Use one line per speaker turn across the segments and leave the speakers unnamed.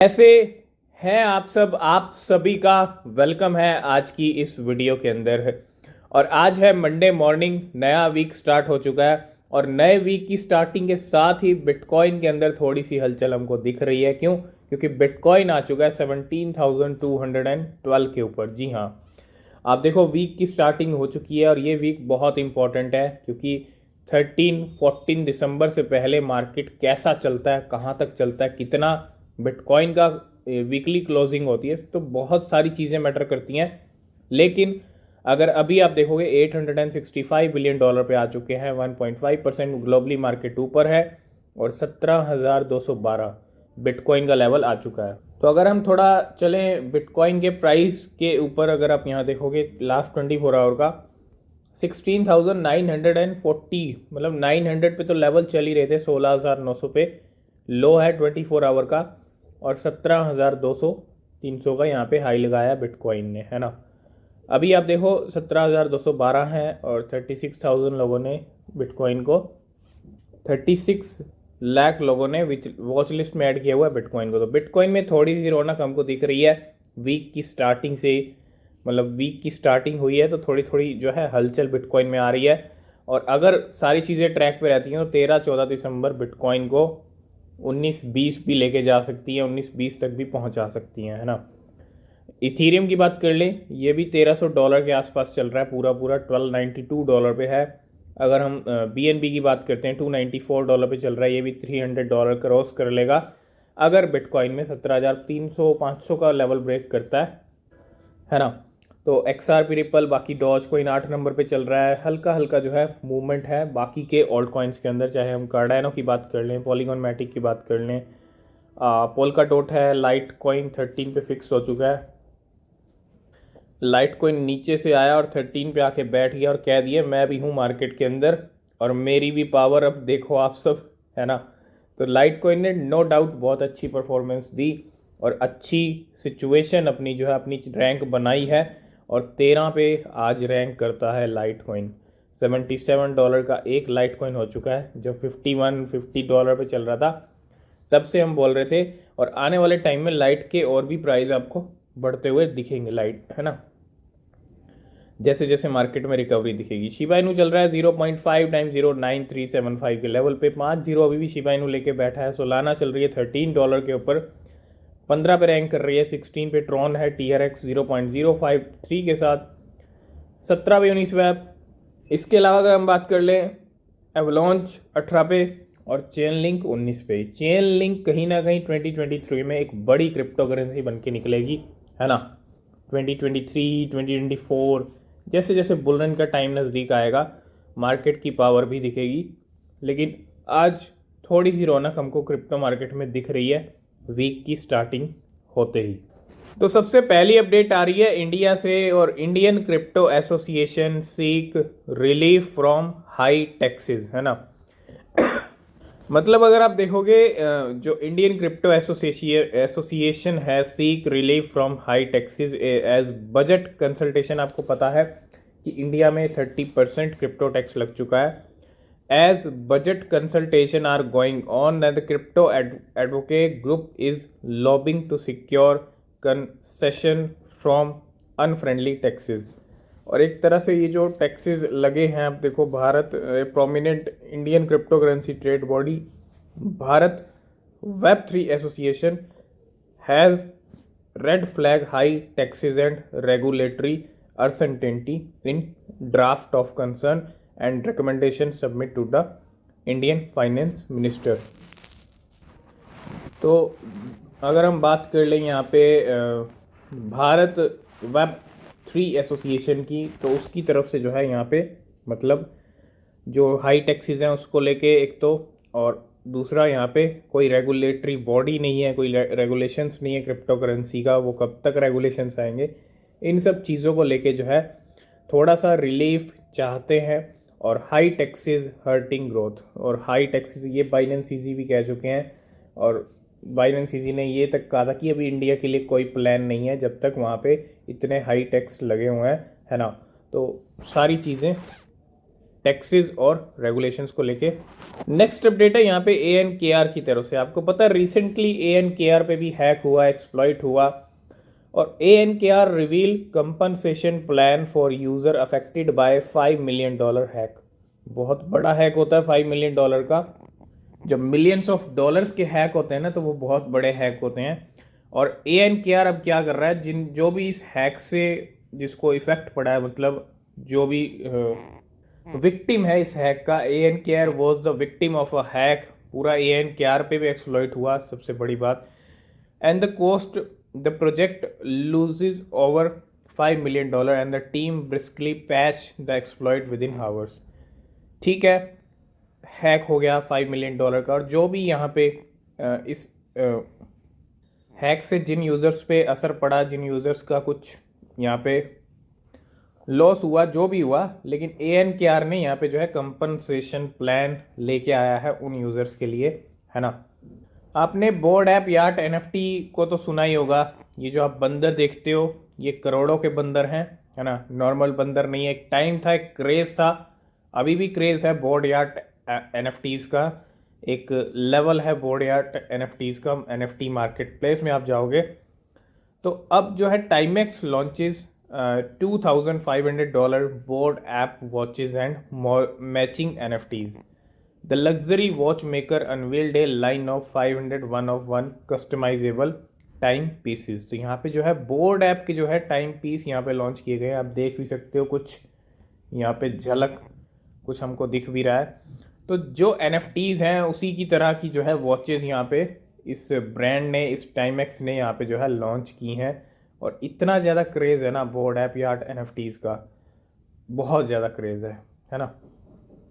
कैसे हैं आप सभी का वेलकम है आज की इस वीडियो के अंदर है। और आज है मंडे मॉर्निंग, नया वीक स्टार्ट हो चुका है और नए वीक की स्टार्टिंग के साथ ही बिटकॉइन के अंदर थोड़ी सी हलचल हमको दिख रही है। क्यों? क्योंकि बिटकॉइन आ चुका है 17,212 के ऊपर। जी हाँ, आप देखो वीक की स्टार्टिंग हो चुकी है और ये वीक बहुत इंपॉर्टेंट है क्योंकि 13-14 दिसंबर से पहले मार्केट कैसा चलता है, कहाँ तक चलता है, कितना बिटकॉइन का वीकली क्लोजिंग होती है, तो बहुत सारी चीज़ें मैटर करती हैं। लेकिन अगर अभी आप देखोगे $865 बिलियन पे आ चुके हैं, 1.5% ग्लोबली मार्केट ऊपर है और 17,212 बिटकॉइन का लेवल आ चुका है। तो अगर हम थोड़ा चलें बिटकॉइन के प्राइस के ऊपर, अगर आप यहाँ देखोगे लास्ट 24 आवर का 16,940, मतलब 900 पे तो लेवल चल ही रहे थे, 16,900 पे लो है 24 आवर का और 17,200 300 का यहाँ पे हाई लगाया बिटकॉइन ने, है ना। अभी आप देखो 17,212 है और 36,000 लोगों ने बिटकॉइन को, 36 लाख लोगों ने वॉच लिस्ट में ऐड किया हुआ है बिटकॉइन को। तो बिटकॉइन में थोड़ी सी रौनक हमको दिख रही है वीक की स्टार्टिंग से, मतलब वीक की स्टार्टिंग हुई है तो थोड़ी थोड़ी जो है हलचल बिटकॉइन में आ रही है। और अगर सारी चीज़ें ट्रैक पे रहती हैं तो 13-14 दिसंबर बिटकॉइन को 19-20 भी लेके जा सकती है, 19-20 तक भी पहुंचा सकती हैं, है ना। इथीरियम की बात कर लें, ये भी $1,300 के आसपास चल रहा है, पूरा पूरा $1,292 पे है। अगर हम BNB की बात करते हैं $294 पे चल रहा है, ये भी $300 क्रॉस कर लेगा अगर बिटकॉइन में 17,300-500 का लेवल ब्रेक करता है ना। तो XRP रिपल, बाकी डॉज कोइन 8 नंबर पे चल रहा है, हल्का हल्का जो है मूवमेंट है बाकी के ऑल्ट कॉइन्स के अंदर, चाहे हम कार्डानो की बात कर लें, पॉलीगॉन मैटिक की बात कर लें, पोल्का डॉट है, लाइट कॉइन 13 पे फिक्स हो चुका है। लाइट कॉइन नीचे से आया और 13 पे आके बैठ गया और कह दिया मैं भी हूँ मार्केट के अंदर और मेरी भी पावर अब देखो आप सब, है ना। तो लाइट कॉइन ने नो डाउट बहुत अच्छी परफॉर्मेंस दी और अच्छी सिचुएशन अपनी जो है अपनी रैंक बनाई है और 13 पे आज रैंक करता है लाइट कॉइन। $77 का एक लाइट कॉइन हो चुका है, जो $51-50 पे चल रहा था तब से हम बोल रहे थे। और आने वाले टाइम में लाइट के और भी प्राइस आपको बढ़ते हुए दिखेंगे, लाइट, है ना, जैसे जैसे मार्केट में रिकवरी दिखेगी। शिबा इनू चल रहा है 0.5 टाइम्स 09375 के लेवल पे, 5 जीरो अभी भी शिबा इनू लेके बैठा है। सोलाना चल रही है $13 के ऊपर, 15 पे रैंक कर रही है, 16 पे ट्रॉन है, TRX 0.053 के साथ, 17 पे यूनिस्वैप। इसके अलावा अगर हम बात कर लें एवलॉन्च 18 पे और चेन लिंक 19 पे। चेन लिंक कहीं ना कहीं 2023 में एक बड़ी क्रिप्टो करेंसी बन के निकलेगी, है ना। 2023 2024 जैसे जैसे बुलरन का टाइम नज़दीक आएगा मार्केट की पावर भी दिखेगी। लेकिन आज थोड़ी सी रौनक हमको क्रिप्टो मार्केट में दिख रही है वीक की स्टार्टिंग होते ही। तो सबसे पहली अपडेट आ रही है इंडिया से और Indian crypto association seek relief from high taxes, है ना। मतलब अगर आप देखोगे जो इंडियन क्रिप्टो एसोसिएशन है seek relief from high taxes as budget consultation. आपको पता है कि इंडिया में 30% क्रिप्टो टैक्स लग चुका है। As budget consultation are going on the crypto advocate group is lobbying to secure concession from unfriendly taxes. और एक तरह से ये जो टैक्सेस लगे हैं, आप देखो Bharat prominent Indian crypto currency trade body Bharat वेब3 association has red flag high taxes and regulatory uncertainty in draft of concern and recommendation submit to the Indian finance minister. तो अगर हम बात कर लें यहाँ पे भारत वेब3 एसोसिएशन की, तो उसकी तरफ से जो है यहाँ पे मतलब जो हाई टैक्सेस हैं उसको लेके एक तो, और दूसरा यहाँ पे कोई रेगुलेटरी बॉडी नहीं है, कोई रेगुलेशंस नहीं है क्रिप्टो करेंसी का, वो कब तक रेगुलेशंस आएंगे, इन सब चीज़ों को लेके जो है थोड़ा सा रिलीफ चाहते हैं। और हाई टैक्सेस हर्टिंग ग्रोथ, और हाई टैक्सेस ये बाइनेंस ईजी भी कह चुके हैं और बाइनेंस ईजी ने ये तक कहा था कि अभी इंडिया के लिए कोई प्लान नहीं है जब तक वहाँ पे इतने हाई टैक्स लगे हुए हैं, है ना। तो सारी चीज़ें टैक्सेस और रेगुलेशंस को लेके। नेक्स्ट अपडेट है यहाँ पे ANKR की तरफ से। आपको पता है रिसेंटली ANKR पे भी हैक हुआ, एक्सप्लॉइट हुआ, और ANKR reveal compensation plan for user affected by $5 million hack. बहुत बड़ा हैक होता है $5 मिलियन का। जब मिलियंस ऑफ डॉलर्स के हैक होते हैं ना, तो वो बहुत बड़े हैक होते हैं। और ANKR अब क्या कर रहा है, जो भी इस हैक से जिसको इफेक्ट पड़ा है, मतलब जो भी विक्टिम है इस हैक का, ANKR was the victim of a hack. पूरा ANKR पे भी एक्सप्लॉइट हुआ, सबसे बड़ी बात। And the cost the project loses over $5 million and the team briskly patch the exploit with in hours. ठीक है, हैक हो गया $5 मिलियन का, और जो भी यहाँ पे इस हैक से जिन यूज़र्स पे असर पड़ा, जिन यूज़र्स का कुछ यहाँ पे लॉस हुआ, जो भी हुआ, लेकिन ANKR ने यहाँ पे जो है कंपनसेशन प्लान लेके आया है उन यूज़र्स के लिए, है ना। आपने बोर्ड ऐप यार्ट NFT को तो सुना ही होगा। ये जो आप बंदर देखते हो, ये करोड़ों के बंदर हैं, है ना, नॉर्मल बंदर नहीं है। एक टाइम था, एक क्रेज़ था, अभी भी क्रेज़ है बोर्ड यार्ट NFTs का। एक लेवल है बोर्ड यार्ट NFTs का। NFT मार्केट प्लेस में आप जाओगे तो अब जो है Timex launches $2,500 bored ape watches and matching NFTs। The luxury watch maker unveiled a line of 500 1 customizable time pieces. तो यहाँ पे जो है बोर्ड ऐप के जो है टाइम पीस यहाँ पे लॉन्च किए गए। आप देख भी सकते हो, कुछ यहाँ पे झलक कुछ हमको दिख भी रहा है। तो जो NFTs हैं उसी की तरह की जो है वॉचेज़ यहाँ पे इस ब्रांड ने, इस टाइमेक्स ने यहाँ पे जो है लॉन्च की हैं। और इतना ज़्यादा क्रेज़ है ना बोर्ड ऐप यार्ट NFTs का, बहुत ज़्यादा क्रेज़ है ना।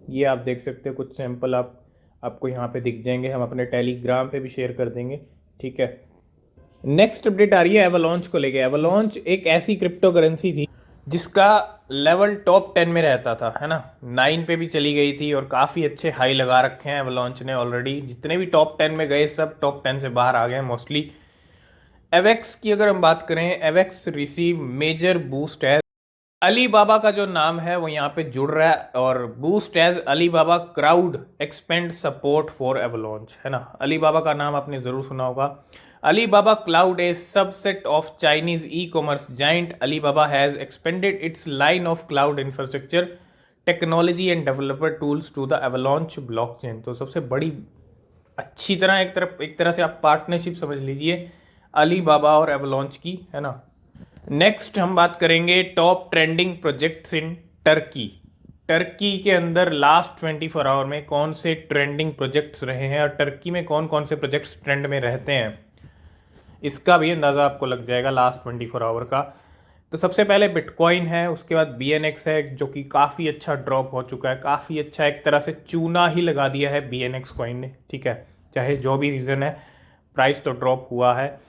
ये आप देख सकते हो, कुछ सैंपल आपको यहाँ पे दिख जाएंगे। हम अपने टेलीग्राम पे भी शेयर कर देंगे, ठीक है। नेक्स्ट अपडेट आ रही है एवलॉन्च को लेके। एवलॉन्च एक ऐसी क्रिप्टो करेंसी थी जिसका लेवल टॉप 10 में रहता था, है ना। 9 पे भी चली गई थी और काफ़ी अच्छे हाई लगा रखे हैं एवलॉन्च ने ऑलरेडी। जितने भी टॉप 10 में गए सब टॉप 10 से बाहर आ गए हैं मोस्टली। एवेक्स की अगर हम बात करें, एवेक्स रिसीव मेजर बूस्ट है। अलीबाबा का जो नाम है वो यहाँ पे जुड़ रहा है, और boost as Alibaba cloud expand support for Avalanche, है ना। अलीबाबा का नाम आपने ज़रूर सुना होगा। Alibaba Cloud, a subset of Chinese e-commerce giant Alibaba, has expanded its line of cloud infrastructure technology and developer tools to the Avalanche blockchain। तो सबसे बड़ी अच्छी तरह एक तरह से आप पार्टनरशिप समझ लीजिए अलीबाबा और एवलॉन्च की, है ना। नेक्स्ट हम बात करेंगे top trending projects in Turkey. Turkey के अंदर लास्ट 24 आवर में कौन से ट्रेंडिंग प्रोजेक्ट्स रहे हैं और टर्की में कौन कौन से प्रोजेक्ट्स ट्रेंड में रहते हैं, इसका भी अंदाज़ा आपको लग जाएगा लास्ट 24 आवर का। तो सबसे पहले बिटकॉइन है, उसके बाद BNX है जो कि काफ़ी अच्छा ड्रॉप हो चुका है, काफ़ी अच्छा, एक तरह से चूना ही लगा दिया है BNX कॉइन ने, ठीक है। चाहे जो भी रीज़न है, प्राइस तो ड्रॉप हुआ है।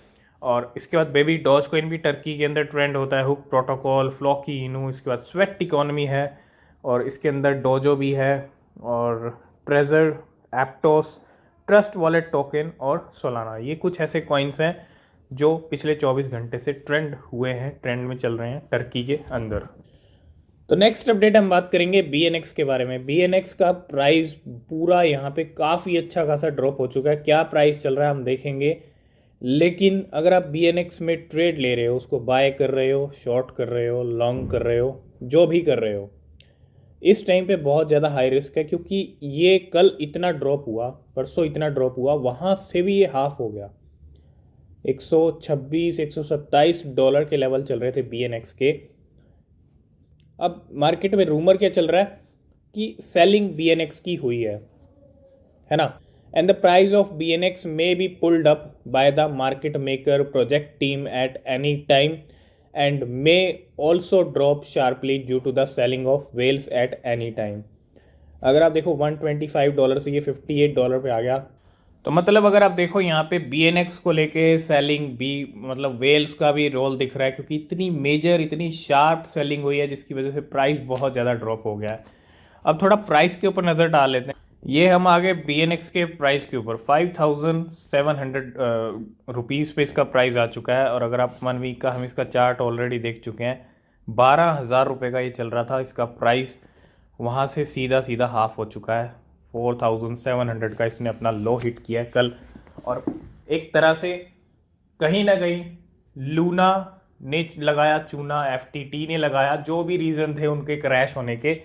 और इसके बाद बेबी डॉज कॉइन भी टर्की के अंदर ट्रेंड होता है, हुक प्रोटोकॉल, फ्लॉकी इनू, इसके बाद स्वेट इकोनॉमी है, और इसके अंदर डोजो भी है, और ट्रेजर, एप्टोस, ट्रस्ट वॉलेट टोकन और सोलाना। ये कुछ ऐसे कॉइन्स हैं जो पिछले 24 घंटे से ट्रेंड हुए हैं, ट्रेंड में चल रहे हैं टर्की के अंदर। तो नेक्स्ट अपडेट हम बात करेंगे BNX के बारे में। BNX का प्राइस पूरा यहाँ पे काफ़ी अच्छा खासा ड्रॉप हो चुका है। क्या प्राइस चल रहा है हम देखेंगे, लेकिन अगर आप BNX में ट्रेड ले रहे हो, उसको बाय कर रहे हो, शॉर्ट कर रहे हो, लॉन्ग कर रहे हो, जो भी कर रहे हो, इस टाइम पे बहुत ज़्यादा हाई रिस्क है, क्योंकि ये कल इतना ड्रॉप हुआ, परसों इतना ड्रॉप हुआ, वहाँ से भी ये हाफ हो गया। $126 $127 के लेवल चल रहे थे BNX के। अब मार्केट में रूमर क्या चल रहा है कि सेलिंग BNX की हुई है ना। And the price of BNX may be pulled up by the market maker project team at any time and may also drop sharply due to the selling of whales at any time. अगर आप देखो $125 से ये $58 पे आ गया। तो मतलब अगर आप देखो यहाँ पे BNX को लेके सेलिंग भी, मतलब वेल्स का भी रोल दिख रहा है, क्योंकि इतनी मेजर, इतनी शार्प सेलिंग हुई है जिसकी वजह से प्राइस बहुत ज़्यादा ड्रॉप हो गया है। अब थोड़ा प्राइस के ऊपर नज़र डाल लेते हैं। ये हम आगे BNX के प्राइस के ऊपर 5700 रुपीज़ पे इसका प्राइस आ चुका है। और अगर आप 1 वीक का हम इसका चार्ट ऑलरेडी देख चुके हैं, 12,000 रुपये का ये चल रहा था इसका प्राइस वहाँ से सीधा सीधा हाफ हो चुका है। 4700 का इसने अपना लो हिट किया है कल। और एक तरह से कहीं ना कहीं लूना ने लगाया चूना, FTT ने लगाया, जो भी रीज़न थे उनके क्रैश होने के,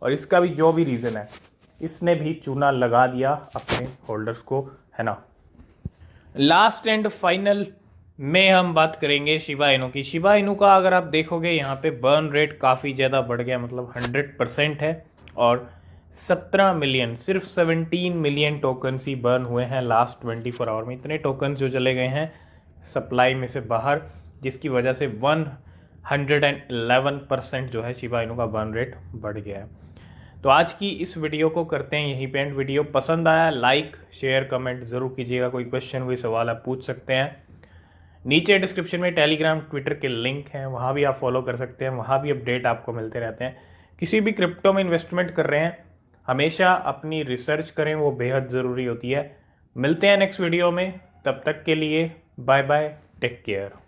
और इसका भी जो भी रीज़न है, इसने भी चूना लगा दिया अपने होल्डर्स को, है ना। लास्ट एंड फाइनल में हम बात करेंगे शिबा इनू की। शिबा इनू का अगर आप देखोगे यहाँ पे बर्न रेट काफ़ी ज़्यादा बढ़ गया, मतलब 100% है। और 17 मिलियन, सिर्फ 17 मिलियन टोकन्स ही बर्न हुए हैं लास्ट 24 आवर में। इतने टोकन्स जो चले गए हैं सप्लाई में से बाहर, जिसकी वजह से 111% जो है शिबा इनू का बर्न रेट बढ़ गया है। तो आज की इस वीडियो को करते हैं यहीं पे एंड। वीडियो पसंद आया लाइक शेयर कमेंट ज़रूर कीजिएगा। कोई क्वेश्चन कोई सवाल आप पूछ सकते हैं। नीचे डिस्क्रिप्शन में टेलीग्राम ट्विटर के लिंक हैं, वहाँ भी आप फॉलो कर सकते हैं। वहाँ भी अपडेट आपको मिलते रहते हैं। किसी भी क्रिप्टो में इन्वेस्टमेंट कर रहे हैं हमेशा अपनी रिसर्च करें, वो बेहद ज़रूरी होती है। मिलते हैं नेक्स्ट वीडियो में, तब तक के लिए बाय बाय, टेक केयर।